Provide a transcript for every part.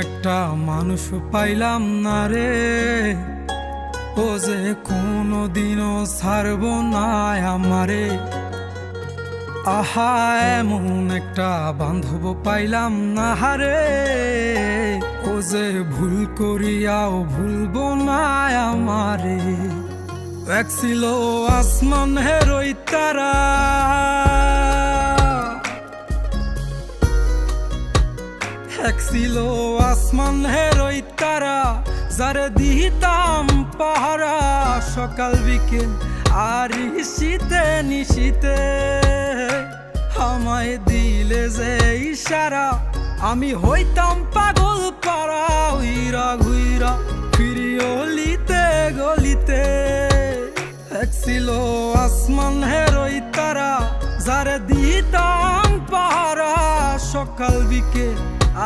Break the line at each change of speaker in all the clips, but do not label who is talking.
একটা মানুষ পাইলাম না রে, ও যে কোনোদিনও ছাড়ব না আমারে। আহা, এমন একটা বান্ধব পাইলাম না রে, ও যে ভুল করিয়াও ভুলব না আমারে। এক ছিল আসমানের ওই তারা, এক ছিল আসমানের ওই তারা, যারে দিতাম পাহারা সকাল বিকেল আর শীতে নিশীতে। আমায় দিলে যে ইশারা, আমি হইতাম পাগল পারা, উইরা ঘুইরা ফিরি অলিতে গলিতে। এক ছিল আসমানের ওই তারা, যারে দিতাম পাহারা সকাল বিকেল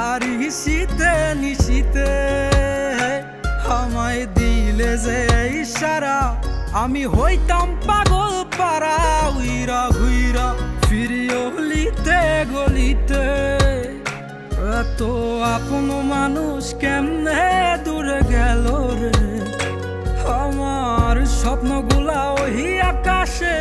আর শীতে নিশীতে। আমায় দিলে যে ইশারা, আমি হইতাম পাগল পারা, উইরা ঘুইরা ফিরি অলিতে গলিতে। এত আপন মানুষ কেমনে দূরে গেল রে, আমার স্বপ্নগুলা ওই আকাশে